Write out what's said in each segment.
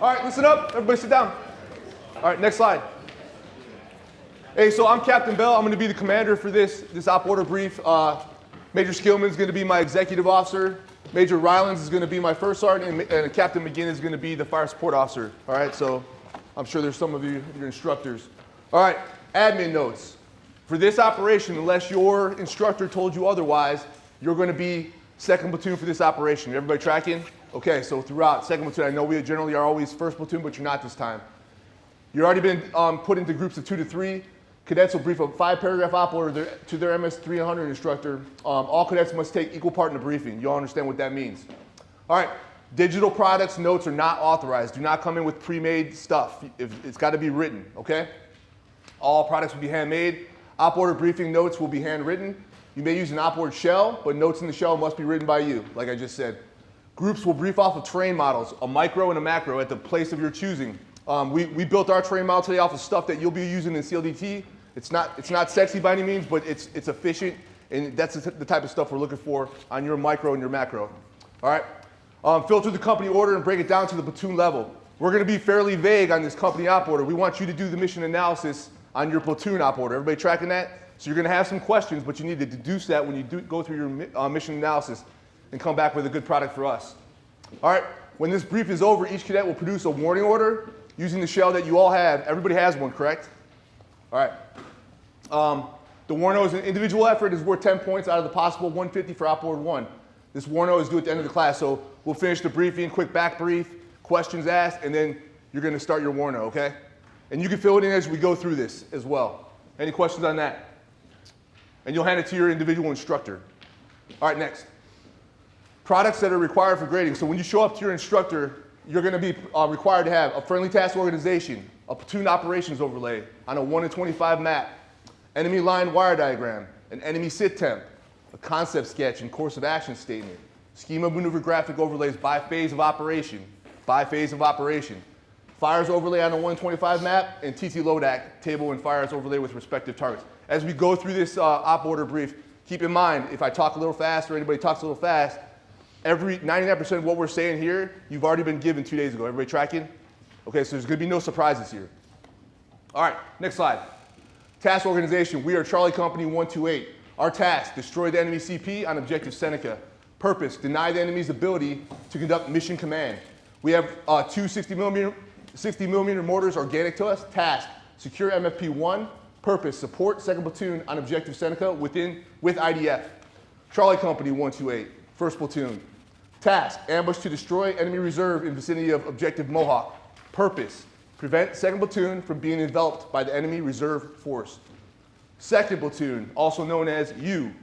All right, listen up. Everybody sit down. All right, next slide. Hey, so I'm Captain Bell. I'm going to be the commander for this op order brief. Major Skillman is going to be my executive officer. Major Rylands is going to be my first sergeant, and Captain McGinn is going to be the fire support officer. All right, so I'm sure there's some of you, your instructors. All right, admin notes. For this operation, unless your instructor told you otherwise, you're going to be second platoon for this operation. Everybody tracking? Okay, so throughout, second platoon, I know we generally are always first platoon, but you're not this time. You've already been put into groups of 2 to 3. Cadets will brief a 5-paragraph op order to their MS300 instructor. All cadets must take equal part in the briefing. You all understand what that means. All right, digital products notes are not authorized. Do not come in with pre-made stuff. It's got to be written, okay? All products will be handmade. Op order briefing notes will be handwritten. You may use an Opord shell, but notes in the shell must be written by you, like I just said. Groups will brief off of terrain models, a micro and a macro, at the place of your choosing. We built our terrain model today off of stuff that you'll be using in CLDT. It's not sexy by any means, but it's efficient, and that's the type of stuff we're looking for on your micro and your macro. All right? Filter the company order and break it down to the platoon level. We're going to be fairly vague on this company op order. We want you to do the mission analysis on your platoon op order. Everybody tracking that? So you're going to have some questions, but you need to deduce that when you go through your mission analysis and come back with a good product for us. All right? When this brief is over, each cadet will produce a warning order using the shell that you all have. Everybody has one, correct? All right. The warno is an individual effort, is worth 10 points out of the possible 150 for Opord 1. This warno is due at the end of the class, so we'll finish the briefing, quick back brief, questions asked, and then you're going to start your warno, okay? And you can fill it in as we go through this as well. Any questions on that? And you'll hand it to your individual instructor. All right, next. Products that are required for grading. So when you show up to your instructor, you're going to be required to have a friendly task organization, a platoon operations overlay on a 1 in 25 map, enemy line wire diagram, an enemy sit temp, a concept sketch and course of action statement, schema maneuver graphic overlays by phase of operation, fires overlay on a 1 in 25 map, and TT LODAC table and fires overlay with respective targets. As we go through this op order brief, keep in mind, if I talk a little fast or anybody talks a little fast, 99% of what we're saying here, you've already been given 2 days ago. Everybody tracking? Okay, so there's going to be no surprises here. All right, next slide. Task organization, we are Charlie Company 128. Our task, destroy the enemy CP on objective Seneca. Purpose, deny the enemy's ability to conduct mission command. We have two 60 millimeter mortars organic to us. Task, secure MFP1. Purpose, support 2nd Platoon on objective Seneca with IDF. Charlie Company 128, 1st Platoon. Task, ambush to destroy enemy reserve in vicinity of objective Mohawk. Purpose, prevent 2nd Platoon from being enveloped by the enemy reserve force. 2nd Platoon, also known as U.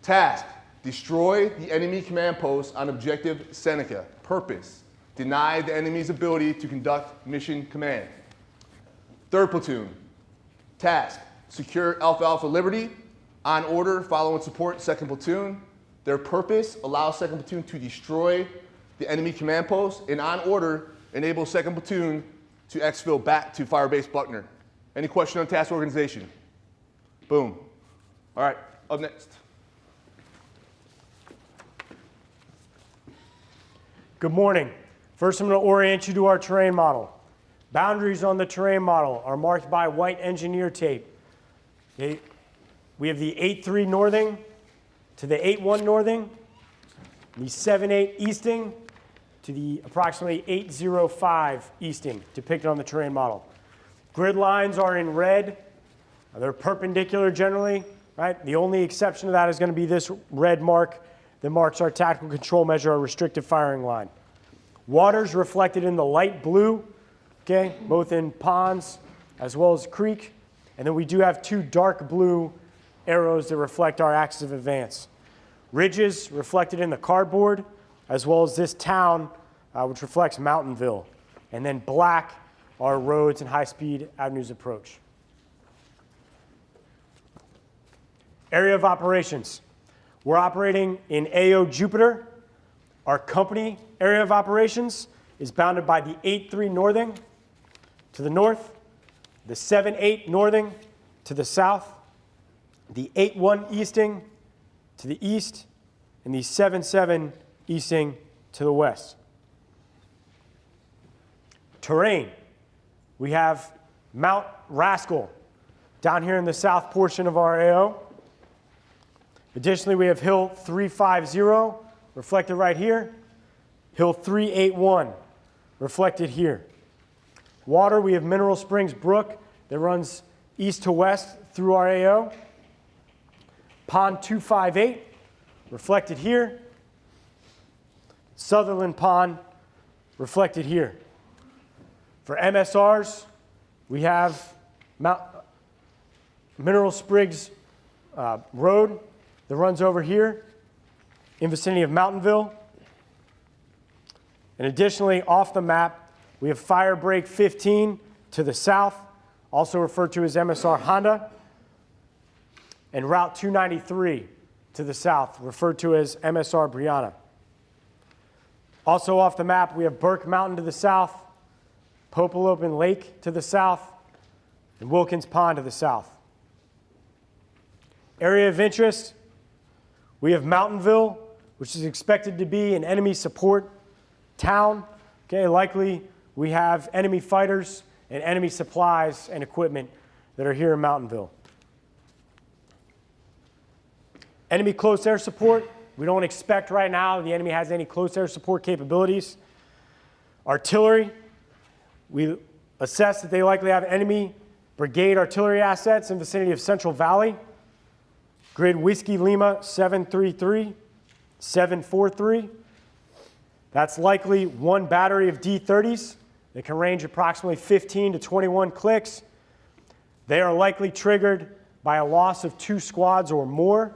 Task, destroy the enemy command post on objective Seneca. Purpose, deny the enemy's ability to conduct mission command. 3rd Platoon, task, secure Alpha Alpha Liberty. On order, follow and support 2nd Platoon. Their purpose, allow 2nd Platoon to destroy the enemy command post, and on order, enable 2nd Platoon to exfil back to Firebase Buckner. Any question on task organization? Boom. All right, up next. Good morning. First, I'm going to orient you to our terrain model. Boundaries on the terrain model are marked by white engineer tape. Okay. We have the 8-3 northing to the 8-1 northing, the 7-8 easting to the approximately 8-0-5 easting depicted on the terrain model. Grid lines are in red. They're perpendicular generally, right? The only exception to that is going to be this red mark that marks our tactical control measure, our restricted firing line. Water's reflected in the light blue, okay, both in ponds as well as creek. And then we do have 2 dark blue arrows that reflect our axis of advance. Ridges reflected in the cardboard, as well as this town, which reflects Mountainville. And then black are roads and high-speed avenues approach. Area of operations. We're operating in AO Jupiter. Our company area of operations is bounded by the 8-3 northing to the north, the 7-8 northing to the south, the 8-1 easting to the east, and the 7-7 easting to the west. Terrain. We have Mount Rascal down here in the south portion of our AO. Additionally, we have Hill 350 reflected right here. Hill 381 reflected here. Water, we have Mineral Springs Brook that runs east to west through our AO. Pond 258 reflected here. Sutherland Pond reflected here. For MSRs, we have Mineral Springs Road that runs over here in vicinity of Mountainville. And additionally, off the map, we have Fire Break 15 to the south, also referred to as MSR Honda, and Route 293 to the south, referred to as MSR Brianna. Also off the map, we have Burke Mountain to the south, Popelopin Lake to the south, and Wilkins Pond to the south. Area of interest, we have Mountainville, which is expected to be an enemy support town. Okay, likely we have enemy fighters and enemy supplies and equipment that are here in Mountainville. Enemy close air support, we don't expect right now the enemy has any close air support capabilities. Artillery, we assess that they likely have enemy brigade artillery assets in the vicinity of Central Valley. Grid Whiskey Lima 733, 743. That's likely one battery of D-30s that can range approximately 15 to 21 clicks. They are likely triggered by a loss of 2 squads or more,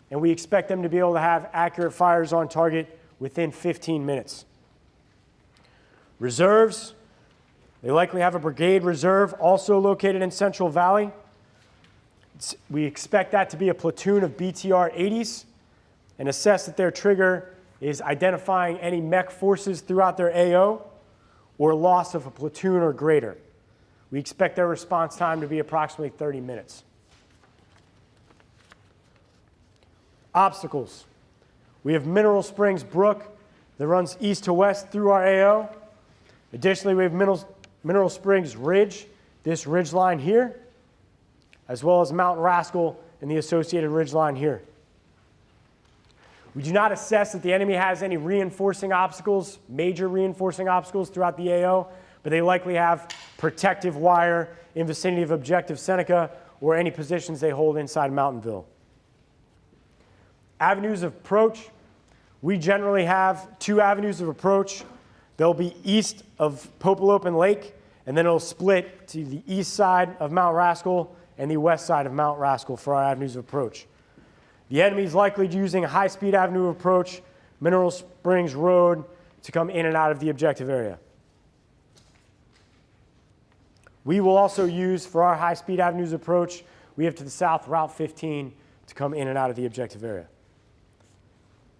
and we expect them to be able to have accurate fires on target within 15 minutes. Reserves, they likely have a brigade reserve also located in Central Valley. We expect that to be a platoon of BTR 80s and assess that their trigger is identifying any mech forces throughout their AO or loss of a platoon or greater. We expect their response time to be approximately 30 minutes. Obstacles. We have Mineral Springs Brook that runs east to west through our AO. Additionally, we have Mineral Springs Ridge, this ridge line here, as well as Mount Rascal and the associated ridge line here. We do not assess that the enemy has any reinforcing obstacles, major reinforcing obstacles throughout the AO, but they likely have protective wire in vicinity of Objective Seneca or any positions they hold inside Mountainville. Avenues of approach, we generally have 2 avenues of approach. They'll be east of Popelopin Lake, and then it'll split to the east side of Mount Rascal and the west side of Mount Rascal for our avenues of approach. The enemy is likely using a high-speed avenue of approach, Mineral Springs Road, to come in and out of the objective area. We will also use, for our high-speed avenues of approach, we have to the south Route 15 to come in and out of the objective area.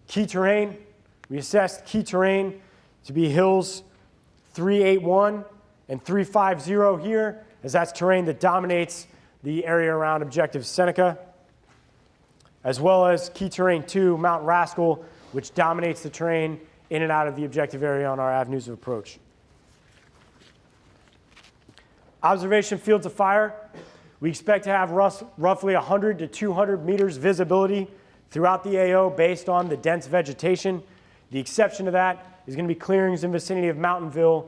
Key terrain, we assessed key terrain to be hills 381 and 350 here, as that's terrain that dominates the area around Objective Seneca, as well as key terrain 2, Mount Rascal, which dominates the terrain in and out of the objective area on our avenues of approach. Observation fields of fire, we expect to have roughly 100 to 200 meters visibility throughout the AO based on the dense vegetation. The exception to that is going to be clearings in vicinity of Mountainville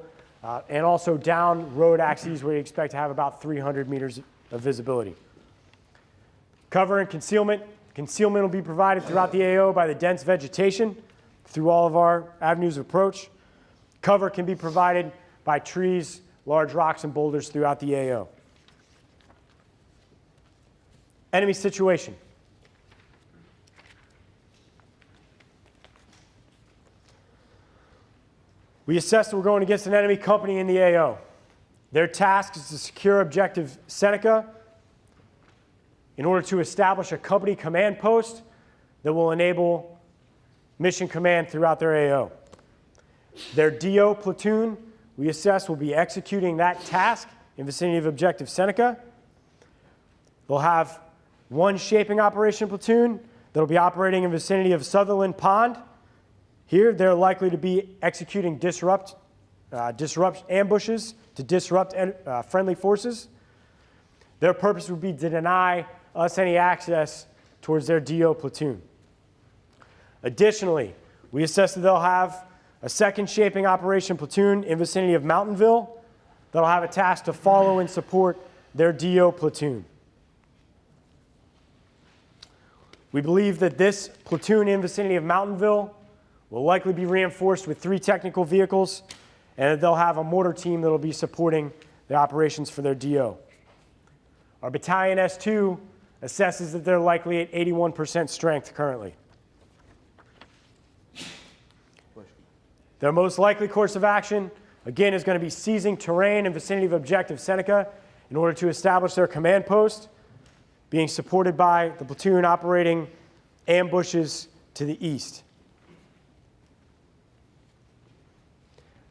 and also down road axes where you expect to have about 300 meters of visibility. Cover and concealment. Concealment will be provided throughout the AO by the dense vegetation through all of our avenues of approach. Cover can be provided by trees, large rocks, and boulders throughout the AO. Enemy situation. We assess that we're going against an enemy company in the AO. Their task is to secure Objective Seneca in order to establish a company command post that will enable mission command throughout their AO. Their DO platoon, we assess, will be executing that task in vicinity of Objective Seneca. They'll have one shaping operation platoon that'll be operating in vicinity of Sutherland Pond. Here, they're likely to be executing disrupt disrupt ambushes to disrupt friendly forces. Their purpose would be to deny us any access towards their DO platoon. Additionally, we assess that they'll have a second shaping operation platoon in vicinity of Mountainville that'll have a task to follow and support their DO platoon. We believe that this platoon in vicinity of Mountainville will likely be reinforced with 3 technical vehicles, and that they'll have a mortar team that will be supporting the operations for their DO. Our Battalion S2 assesses that they're likely at 81% strength currently. Their most likely course of action, again, is going to be seizing terrain in vicinity of Objective Seneca in order to establish their command post, being supported by the platoon operating ambushes to the east.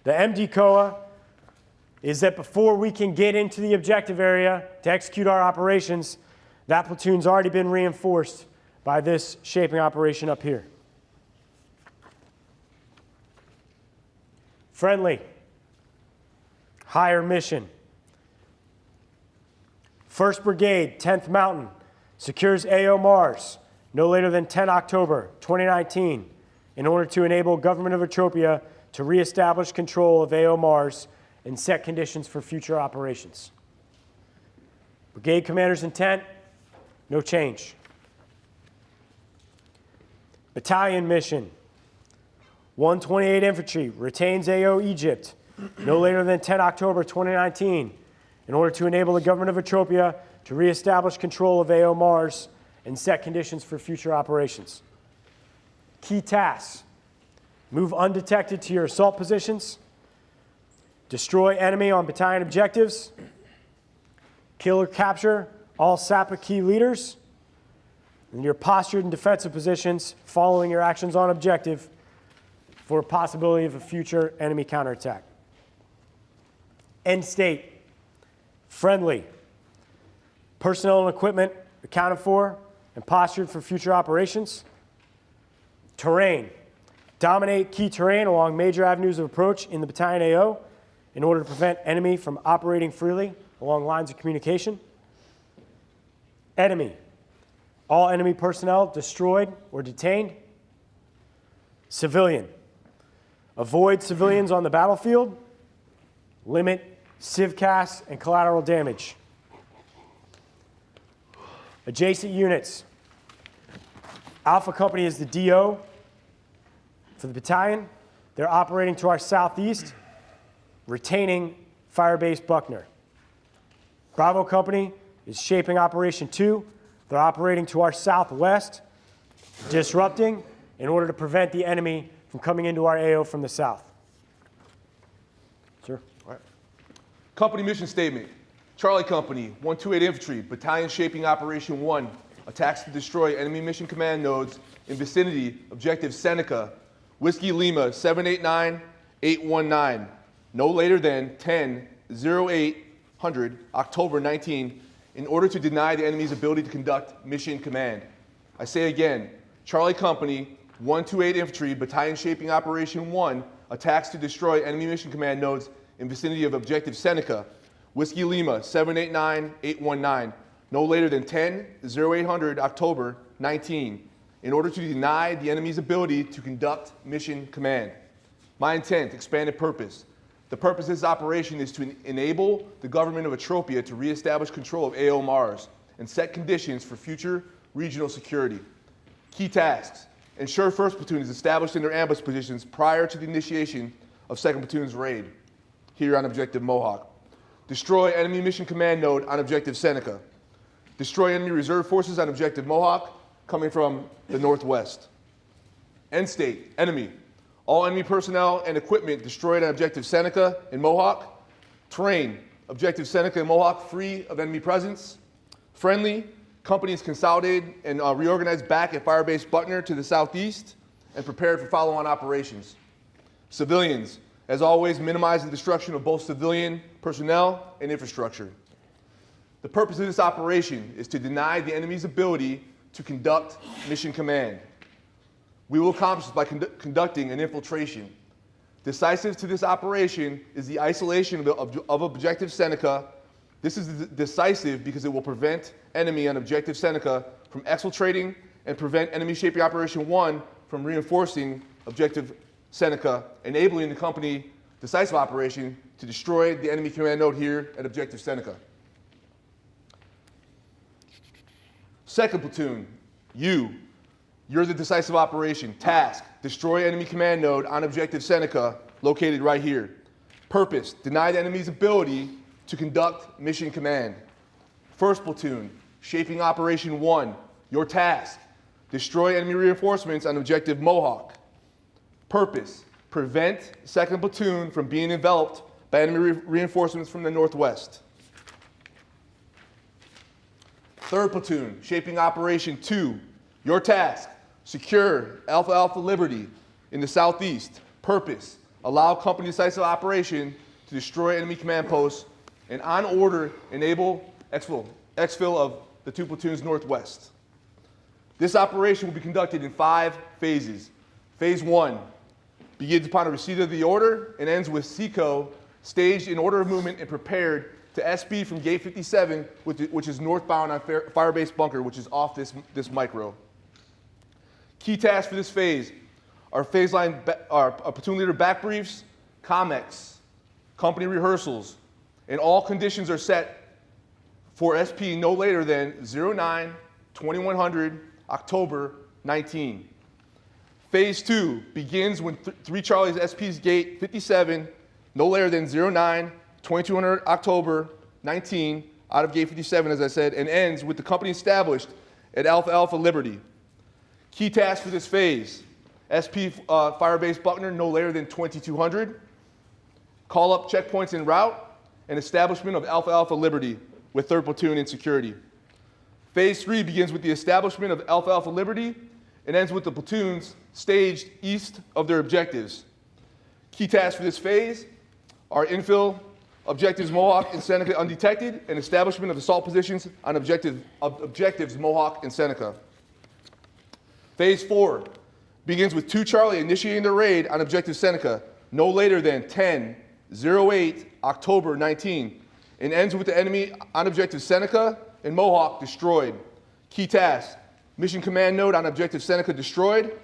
The MDCOA is that before we can get into the objective area to execute our operations, that platoon's already been reinforced by this shaping operation up here. Friendly, higher mission. 1st Brigade, 10th Mountain, secures AO Mars no later than 10 October 2019 in order to enable Government of Ethiopia to reestablish control of AO Mars and set conditions for future operations. Brigade Commander's intent, no change. Battalion mission, 128 Infantry retains AO Egypt no later than 10 October 2019 in order to enable the Government of Ethiopia to reestablish control of AO Mars and set conditions for future operations. Key tasks: move undetected to your assault positions, destroy enemy on battalion objectives, kill or capture all SAPA key leaders, and your postured and defensive positions following your actions on objective for a possibility of a future enemy counterattack. End state, friendly. Personnel and equipment accounted for and postured for future operations. Terrain, dominate key terrain along major avenues of approach in the battalion AO in order to prevent enemy from operating freely along lines of communication. Enemy, all enemy personnel destroyed or detained. Civilian, avoid civilians on the battlefield. Limit civcas and collateral damage. Adjacent units. Alpha Company is the DO for the battalion. They're operating to our southeast, retaining Firebase Buckner. Bravo Company is shaping Operation 2. They're operating to our southwest, disrupting in order to prevent the enemy from coming into our AO from the south. Sir? All right. Company mission statement. Charlie Company, 128 Infantry, Battalion Shaping Operation 1, attacks to destroy enemy mission command nodes in vicinity, Objective Seneca, Whiskey Lima 789819, no later than 10/0800 October 19, in order to deny the enemy's ability to conduct mission command. I say again, Charlie Company, 128 Infantry, Battalion Shaping Operation 1, attacks to destroy enemy mission command nodes in vicinity of Objective Seneca, Whiskey Lima 789819, no later than 10/0800 October 19, in order to deny the enemy's ability to conduct mission command. My intent, expanded purpose. The purpose of this operation is to enable the Government of Ethiopia to reestablish control of AO Mars and set conditions for future regional security. Key tasks: ensure 1st Platoon is established in their ambush positions prior to the initiation of 2nd Platoon's raid here on Objective Mohawk. Destroy enemy mission command node on Objective Seneca. Destroy enemy reserve forces on Objective Mohawk coming from the northwest. End state, enemy. All enemy personnel and equipment destroyed on Objective Seneca and Mohawk. Terrain, Objective Seneca and Mohawk free of enemy presence. Friendly, companies consolidated and reorganized back at Firebase Buckner to the southeast and prepared for follow-on operations. Civilians, as always, minimize the destruction of both civilian personnel and infrastructure. The purpose of this operation is to deny the enemy's ability to conduct mission command. We will accomplish this by conducting an infiltration. Decisive to this operation is the isolation of Objective Seneca. This is decisive because it will prevent enemy on Objective Seneca from exfiltrating and prevent enemy shaping Operation 1 from reinforcing Objective Seneca, enabling the company decisive operation to destroy the enemy command node here at Objective Seneca. Second platoon, you're the decisive operation. Task, destroy enemy command node on Objective Seneca, located right here. Purpose, deny the enemy's ability to conduct mission command. First platoon, shaping Operation 1, your task, destroy enemy reinforcements on Objective Mohawk. Purpose, prevent second platoon from being enveloped by enemy reinforcements from the northwest. Third platoon, shaping Operation 2, your task, secure Alpha Alpha Liberty in the southeast. Purpose, allow company decisive operation to destroy enemy command posts and on order enable exfil of the 2 platoons northwest. This operation will be conducted in 5 phases. Phase 1 begins upon a receipt of the order and ends with SECO staged in order of movement and prepared to SB from gate 57, which is northbound on Firebase Bunker, which is off this micro. Key tasks for this phase are phase line, platoon leader back briefs, COMEX, company rehearsals, and all conditions are set for SP no later than 09/2100 October 19. Phase 2 begins when 3 Charlie's SP's gate 57 no later than 09/2200 October 19 out of gate 57, as I said, and ends with the company established at Alpha Alpha Liberty. Key tasks for this phase: SP Firebase Buckner no later than 2200, call up checkpoints en route, and establishment of Alpha Alpha Liberty with 3rd Platoon in security. Phase 3 begins with the establishment of Alpha Alpha Liberty and ends with the platoons staged east of their objectives. Key tasks for this phase are infill objectives Mohawk and Seneca undetected and establishment of assault positions on objectives Mohawk and Seneca. Phase 4 begins with 2 Charlie initiating the raid on objective Seneca no later than 10/08 October 19 and ends with the enemy on objective Seneca and Mohawk destroyed. Key tasks: mission command node on objective Seneca destroyed,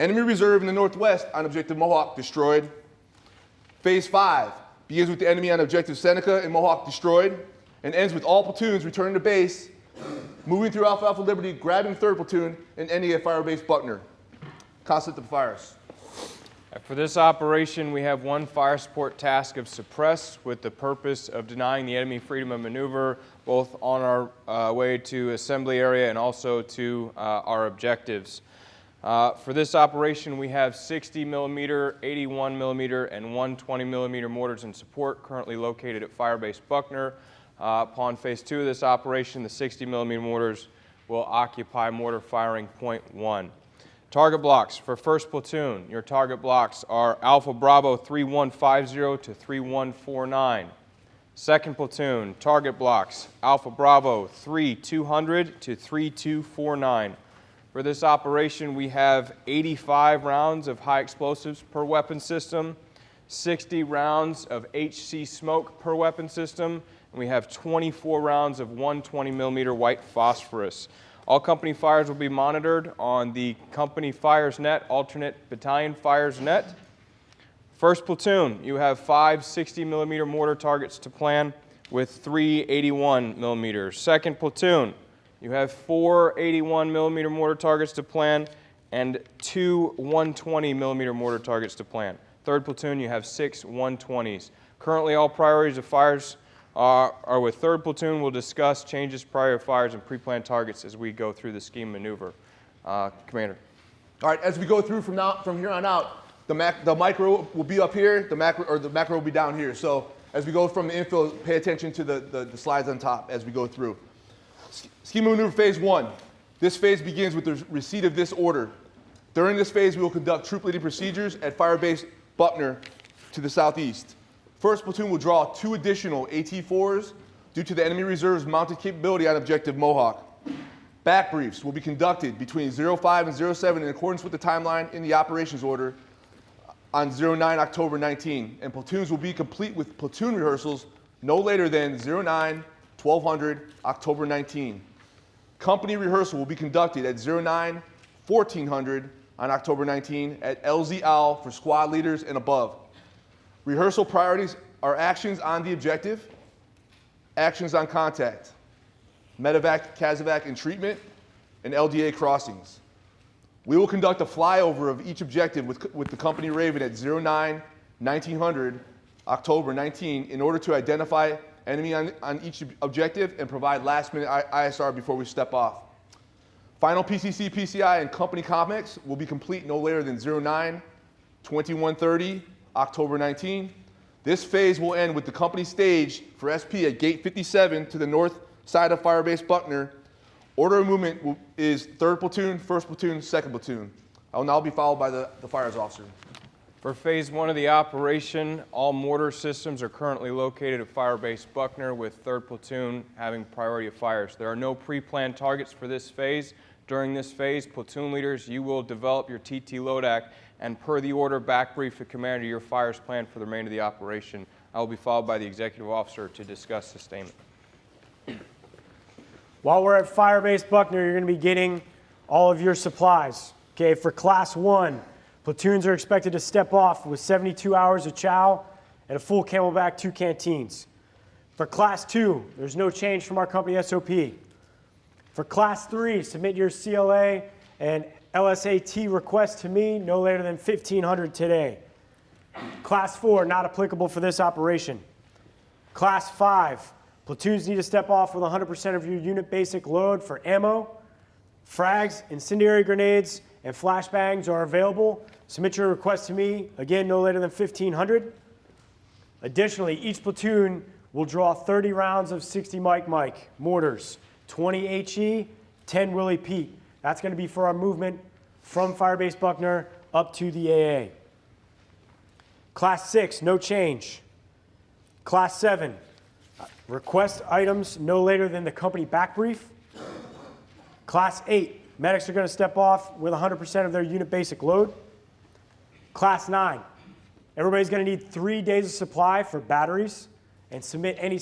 enemy reserve in the northwest on objective Mohawk destroyed. Phase 5 begins with the enemy on objective Seneca and Mohawk destroyed and ends with all platoons returning to base, moving through Alpha Alpha Liberty, grabbing 3rd Platoon, and ending at Firebase Buckner. Concept of fires. For this operation, we have 1 fire support task of suppress with the purpose of denying the enemy freedom of maneuver, both on our way to assembly area and also to our objectives. For this operation, we have 60 millimeter, 81 millimeter, and 120 millimeter mortars in support, currently located at Firebase Buckner. Upon phase 2 of this operation, the 60 millimeter mortars will occupy mortar firing point 1. Target blocks for 1st Platoon. Your target blocks are Alpha Bravo 3150 to 3149. 2nd Platoon, target blocks Alpha Bravo 3200 to 3249. For this operation, we have 85 rounds of high explosives per weapon system, 60 rounds of HC smoke per weapon system, and we have 24 rounds of 120 millimeter white phosphorus. All company fires will be monitored on the company fires net, alternate battalion fires net. 1st Platoon, you have 5 60 millimeter mortar targets to plan with 3 81 millimeters. 2nd Platoon, you have 4 81 millimeter mortar targets to plan and 2 120 millimeter mortar targets to plan. 3rd Platoon, you have 6 120s. Currently, all priorities of fires are with 3rd Platoon. We'll discuss changes, prior fires, and pre-planned targets as we go through the scheme maneuver. Commander. All right, as we go through from here on out, the micro will be up here, the macro will be down here. So as we go from the infill, pay attention to the slides on top as we go through. Scheme maneuver phase 1. This phase begins with the receipt of this order. During this phase, we will conduct troop leading procedures at Firebase Buckner to the southeast. 1st Platoon will draw 2 additional AT-4s due to the enemy reserve's mounted capability on objective Mohawk. Back briefs will be conducted between 05 and 07 in accordance with the timeline in the operations order on 09 October 19, and platoons will be complete with platoon rehearsals no later than 09-1200 October 19. Company rehearsal will be conducted at 09-1400 on October 19 at LZ Owl for squad leaders and above. Rehearsal priorities are actions on the objective, actions on contact, medevac, CASEVAC, and treatment, and LDA crossings. We will conduct a flyover of each objective with the company Raven at 09-1900 October 19 in order to identify enemy on each objective and provide last-minute ISR before we step off. Final PCC, PCI, and company comics will be complete no later than 09-2130 October 19. This phase will end with the company stage for SP at Gate 57 to the north side of Firebase Buckner. Order of movement is 3rd Platoon, 1st Platoon, 2nd Platoon. I will now be followed by the fires officer. For phase 1 of the operation, all mortar systems are currently located at Firebase Buckner with 3rd Platoon having priority of fires. There are no pre-planned targets for this phase. During this phase, platoon leaders, you will develop your TT LODAC, and per the order, back brief the commander your fires plan for the remainder of the operation. I will be followed by the executive officer to discuss sustainment. While we're at Firebase Buckner, you're going to be getting all of your supplies. Okay, for Class 1, platoons are expected to step off with 72 hours of chow and a full Camelback 2 canteens. For Class 2, there's no change from our company SOP. For Class 3, submit your CLA and LSAT request to me no later than 1500 today. Class 4, not applicable for this operation. Class 5, platoons need to step off with 100% of your unit basic load for ammo, frags, incendiary grenades, and flashbangs are available. Submit your request to me, again, no later than 1500. Additionally, each platoon will draw 30 rounds of 60 Mike mortars, 20 HE, 10 Willie Pete. That's going to be for our movement from Firebase Buckner up to the AA. Class 6, no change. Class 7, request items no later than the company back brief. Class 8, medics are going to step off with 100% of their unit basic load. Class 9, everybody's going to need 3 days of supply for batteries and submit any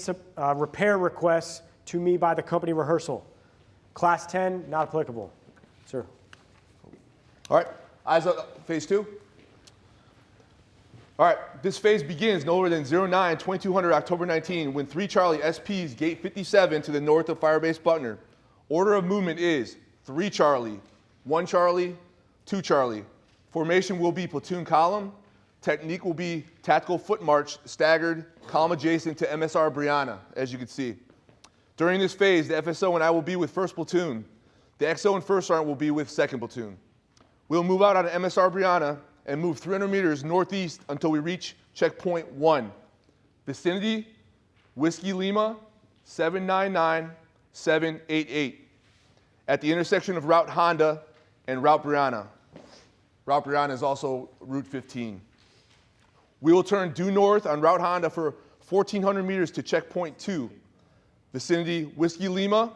repair requests to me by the company rehearsal. Class 10, not applicable. Sir. All right, eyes up, phase 2. All right, this phase begins no later than 09-2200 October 19 when 3 Charlie SPs Gate 57 to the north of Firebase Buckner. Order of movement is 3 Charlie, 1 Charlie, 2 Charlie. Formation will be platoon column. Technique will be tactical foot march, staggered, column adjacent to MSR Brianna, as you can see. During this phase, the FSO and I will be with 1st Platoon. The XO and 1st Sergeant will be with 2nd Platoon. We'll move out on MSR Brianna and move 300 meters northeast until we reach checkpoint 1. Vicinity, Whiskey Lima, 799788. At the intersection of Route Honda and Route Brianna. Route Brianna is also Route 15. We will turn due north on Route Honda for 1,400 meters to checkpoint 2. Vicinity, Whiskey Lima,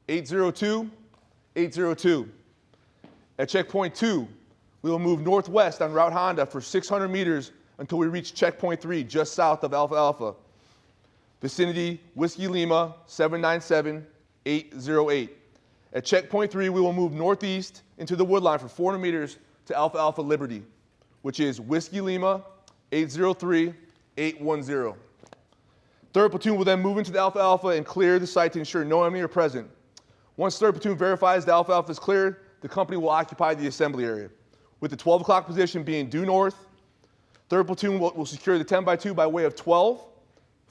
802-802. At checkpoint 2, we will move northwest on Route Honda for 600 meters until we reach checkpoint 3, just south of Alpha Alpha. Vicinity, Whiskey Lima, 797-808. At checkpoint 3, we will move northeast into the woodline for 400 meters to Alpha Alpha Liberty, which is Whiskey Lima, 803-810. 3rd Platoon will then move into the Alpha Alpha and clear the site to ensure no enemy are present. Once 3rd Platoon verifies the Alpha Alpha is cleared, the company will occupy the assembly area, with the 12 o'clock position being due north. 3rd Platoon will secure the 10x2 by way of 12.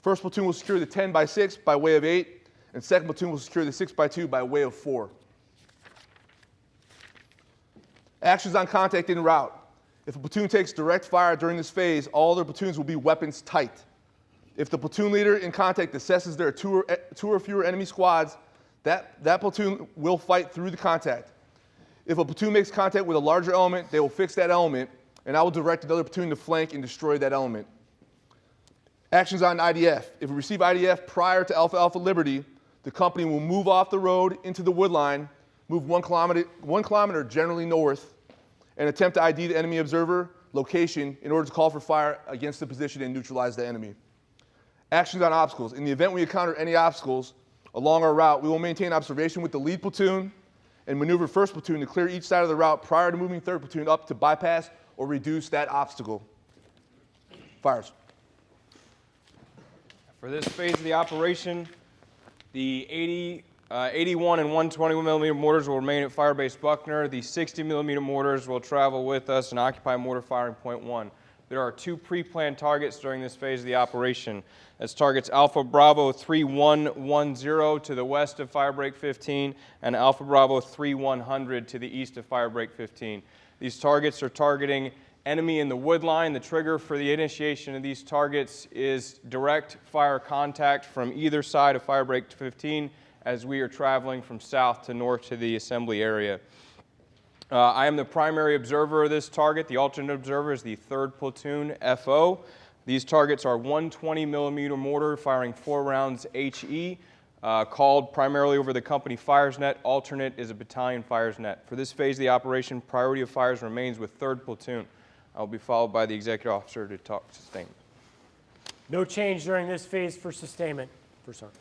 1st Platoon will secure the 10x6 by way of 8. And 2nd Platoon will secure the 6x2 by way of 4. Actions on contact en route. If a platoon takes direct fire during this phase, all their platoons will be weapons tight. If the platoon leader in contact assesses there are two or fewer enemy squads, that platoon will fight through the contact. If a platoon makes contact with a larger element, they will fix that element, and I will direct another platoon to flank and destroy that element. Actions on IDF. If we receive IDF prior to Alpha Alpha Liberty, the company will move off the road into the woodline, move 1 kilometer generally north, and attempt to ID the enemy observer location in order to call for fire against the position and neutralize the enemy. Actions on obstacles. In the event we encounter any obstacles along our route, we will maintain observation with the lead platoon and maneuver first platoon to clear each side of the route prior to moving third platoon up to bypass or reduce that obstacle. Fires. For this phase of the operation, the 81 and 120 millimeter mortars will remain at Firebase Buckner. The 60 millimeter mortars will travel with us and occupy mortar firing point 1. There are 2 pre-planned targets during this phase of the operation. That's targets Alpha Bravo 3110 to the west of Firebreak 15 and Alpha Bravo 3100 to the east of Firebreak 15. These targets are targeting enemy in the wood line. The trigger for the initiation of these targets is direct fire contact from either side of Firebreak 15 as we are traveling from south to north to the assembly area. I am the primary observer of this target. The alternate observer is the 3rd Platoon FO. These targets are 120 millimeter mortar firing 4 rounds HE, called primarily over the company fires net. Alternate is a battalion fires net. For this phase of the operation, priority of fires remains with 3rd Platoon. I will be followed by the executive officer to talk sustainment. No change during this phase for sustainment. First sergeant.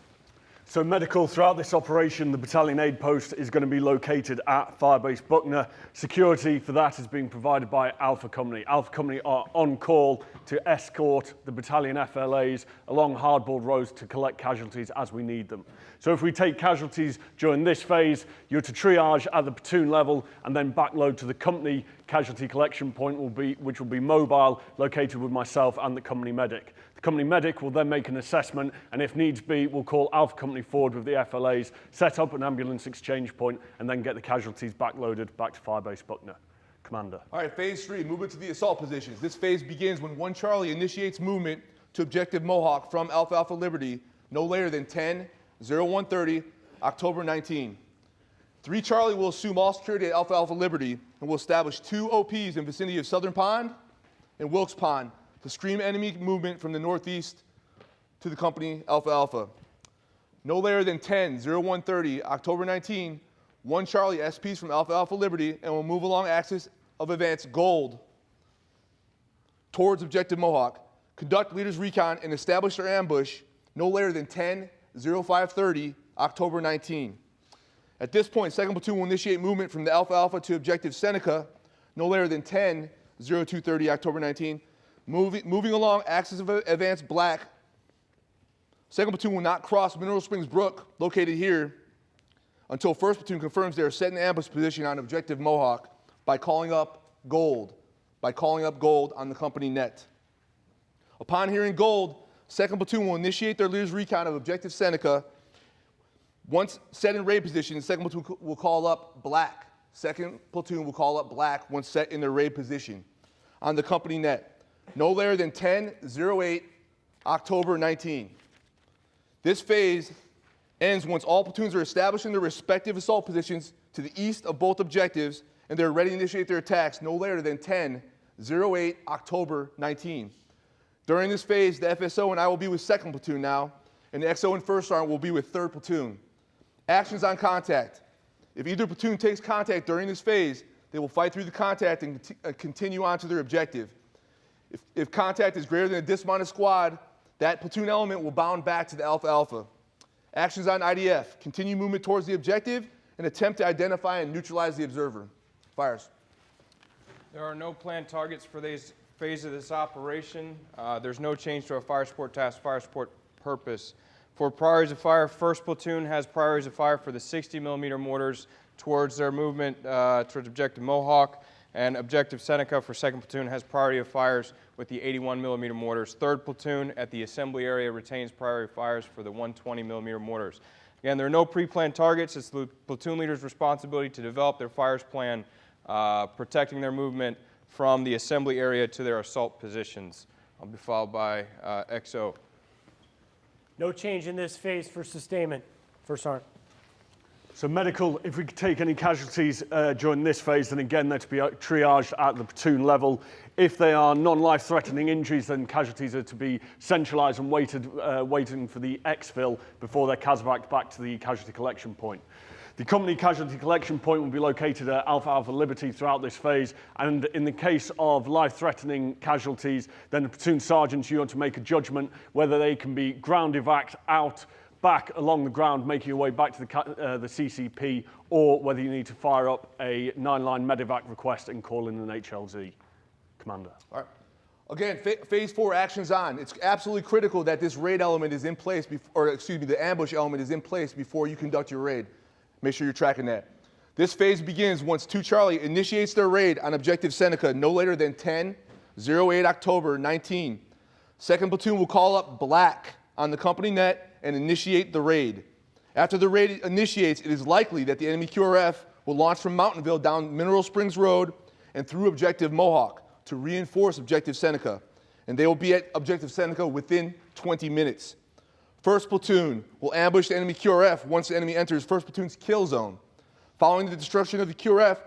So medical, throughout this operation, the battalion aid post is going to be located at Firebase Buckner. Security for that is being provided by Alpha Company. Alpha Company are on call to escort the battalion FLAs along hardboard roads to collect casualties as we need them. So if we take casualties during this phase, you're to triage at the platoon level and then backload to the company casualty collection point, which will be mobile, located with myself and the company medic. The company medic will then make an assessment, and if needs be, we'll call Alpha Company forward with the FLAs, set up an ambulance exchange point, and then get the casualties backloaded back to Firebase Buckner. Commander. All right, phase 3, movement to the assault positions. This phase begins when 1 Charlie initiates movement to objective Mohawk from Alpha Alpha Liberty, no later than 10/01/30, October 19. 3 Charlie will assume all security at Alpha Alpha Liberty and will establish 2 OPs in vicinity of Southern Pond and Wilkes Pond to screen enemy movement from the northeast to the company Alpha Alpha. No later than 10/01/30, October 19, 1 Charlie SPs from Alpha Alpha Liberty and will move along axis of advance Gold towards objective Mohawk, conduct leaders recon and establish their ambush no later than 10/05/30, October 19. At this point, 2nd Platoon will initiate movement from the Alpha Alpha to objective Seneca no later than 10/02/30, October 19. Moving along axis of advance Black. 2nd Platoon will not cross Mineral Springs Brook, located here, until 1st Platoon confirms they are set in ambush position on objective Mohawk by calling up Gold on the company net. Upon hearing Gold, 2nd Platoon will initiate their leaders recon of objective Seneca. Once set in raid position, 2nd Platoon will call up Black. 2nd Platoon will call up Black once set in their raid position on the company net. No later than 10/08, October 19. This phase ends once all platoons are established in their respective assault positions to the east of both objectives and they're ready to initiate their attacks no later than 10/08, October 19. During this phase, the FSO and I will be with 2nd Platoon now, and the XO and 1st Sergeant will be with 3rd Platoon. Actions on contact. If either platoon takes contact during this phase, they will fight through the contact and continue on to their objective. If contact is greater than a dismounted squad, that platoon element will bound back to the Alpha Alpha. Actions on IDF. Continue movement towards the objective and attempt to identify and neutralize the observer. Fires. There are no planned targets for this phase of this operation. There's no change to our fire support task, fire support purpose. For priorities of fire, 1st Platoon has priorities of fire for the 60 millimeter mortars towards their movement towards objective Mohawk, and objective Seneca for 2nd Platoon has priority of fires with the 81 millimeter mortars. 3rd Platoon at the assembly area retains priority of fires for the 120 millimeter mortars. Again, there are no pre-planned targets. It's the platoon leader's responsibility to develop their fires plan, protecting their movement from the assembly area to their assault positions. I'll be followed by XO. No change in this phase for sustainment. First Sergeant. So medical, if we could take any casualties during this phase, then again, they're to be triaged at the platoon level. If they are non-life-threatening injuries, then casualties are to be centralised and waiting for the exfil before they're casevaced back to the casualty collection point. The company casualty collection point will be located at Alpha Alpha Liberty throughout this phase, and in the case of life-threatening casualties, then the platoon sergeants, you want to make a judgment whether they can be ground evac'd out back along the ground, making your way back to the CCP, or whether you need to fire up a 9-line medevac request and call in an HLZ. Commander. All right. Again, phase 4 actions on. It's absolutely critical that this raid element is in place, the ambush element is in place before you conduct your raid. Make sure you're tracking that. This phase begins once 2 Charlie initiates their raid on Objective Seneca no later than 10/08 October 19. Second platoon will call up Black on the company net and initiate the raid. After the raid initiates, it is likely that the enemy QRF will launch from Mountainville down Mineral Springs Road and through Objective Mohawk to reinforce Objective Seneca, and they will be at Objective Seneca within 20 minutes. First platoon will ambush the enemy QRF once the enemy enters first platoon's kill zone. Following the destruction of the QRF,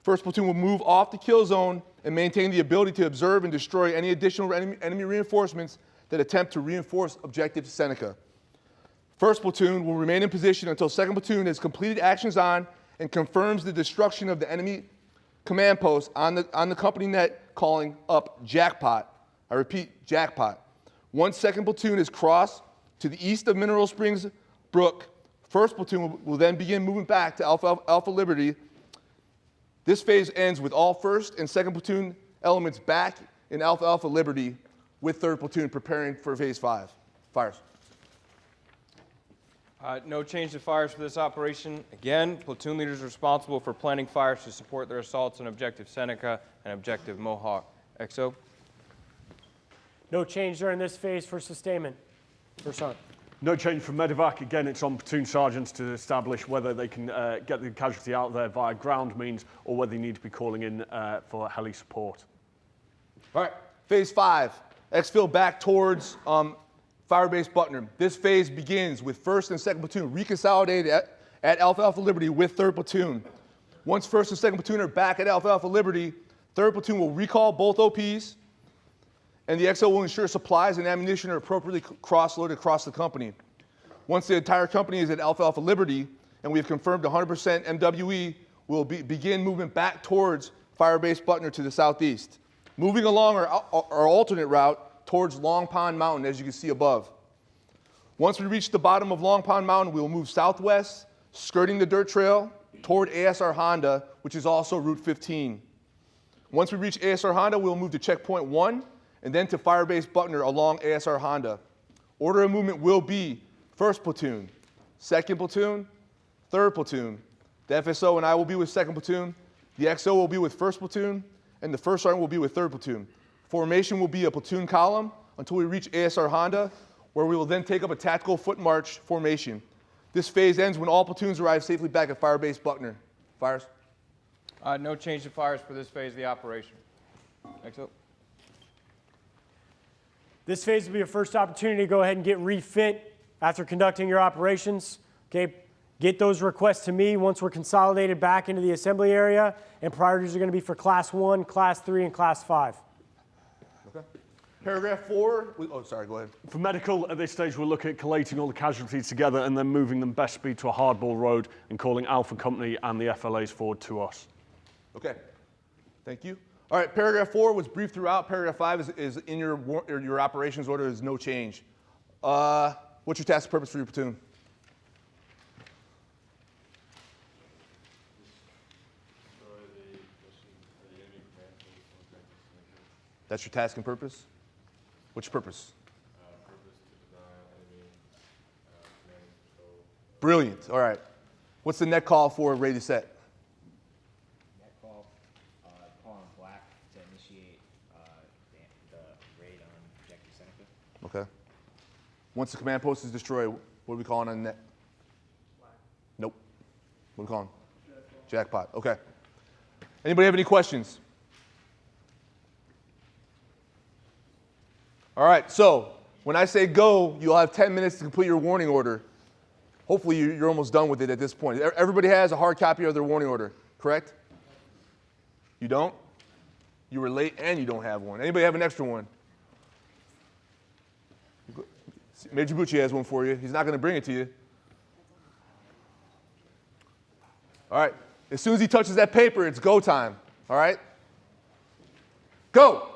first platoon will move off the kill zone and maintain the ability to observe and destroy any additional enemy reinforcements that attempt to reinforce Objective Seneca. First platoon will remain in position until second platoon has completed actions on and confirms the destruction of the enemy command post on the company net, calling up Jackpot. I repeat, Jackpot. Once second platoon is crossed to the east of Mineral Springs Brook, first platoon will then begin moving back to Alpha Liberty. This phase ends with all first and second platoon elements back in Alpha Liberty, with third platoon preparing for phase 5. Fires. No change to fires for this operation. Again, platoon leaders are responsible for planning fires to support their assaults on Objective Seneca and Objective Mohawk. XO. No change during this phase for sustainment. First Sergeant. No change for medevac. Again, it's on platoon sergeants to establish whether they can get the casualty out there via ground means or whether you need to be calling in for heli support. All right, phase 5. Exfil back towards Firebase Buckner. This phase begins with first and second platoon reconsolidated at Alpha Liberty with third platoon. Once first and second platoon are back at Alpha Liberty, third platoon will recall both OPs, and the XO will ensure supplies and ammunition are appropriately cross-loaded across the company. Once the entire company is at Alpha Liberty, and we have confirmed 100% MWE, we'll begin movement back towards Firebase Buckner to the southeast. Moving along our alternate route towards Long Pond Mountain, as you can see above. Once we reach the bottom of Long Pond Mountain, we will move southwest, skirting the dirt trail toward ASR Honda, which is also Route 15. Once we reach ASR Honda, we'll move to Checkpoint 1, and then to Firebase Buckner along ASR Honda. Order of movement will be first platoon, second platoon, third platoon. The FSO and I will be with second platoon. The XO will be with first platoon, and the first sergeant will be with third platoon. Formation will be a platoon column until we reach ASR Honda, where we will then take up a tactical foot march formation. This phase ends when all platoons arrive safely back at Firebase Buckner. Fires? No change to fires for this phase of the operation. XO. This phase will be your first opportunity to go ahead and get refit after conducting your operations. Okay, get those requests to me once we're consolidated back into the assembly area, and priorities are going to be for Class 1, Class 3, and Class 5. Okay. Paragraph 4. Sorry, go ahead. For medical, at this stage, we'll look at collating all the casualties together and then moving them best speed to a hardball road and calling Alpha Company and the FLAs forward to us. Okay. Thank you. All right, paragraph 4 was brief throughout. Paragraph 5 is in your operations order. There's no change. What's your task and purpose for your platoon? That's your task and purpose? What's your purpose? Purpose to deny enemy command and control. Brilliant. All right. What's the net call for ready to set? Net call, calling Black to initiate the raid on Objective Seneca. Okay. Once the command post is destroyed, what are we calling on net? Black. Nope. What are we calling? Jackpot. Okay. Anybody have any questions? All right, so when I say go, you'll have 10 minutes to complete your warning order. Hopefully you're almost done with it at this point. Everybody has a hard copy of their warning order, correct? You don't? You were late and you don't have one. Anybody have an extra one? Major Bucci has one for you. He's not going to bring it to you. All right. As soon as he touches that paper, it's go time. All right? Go.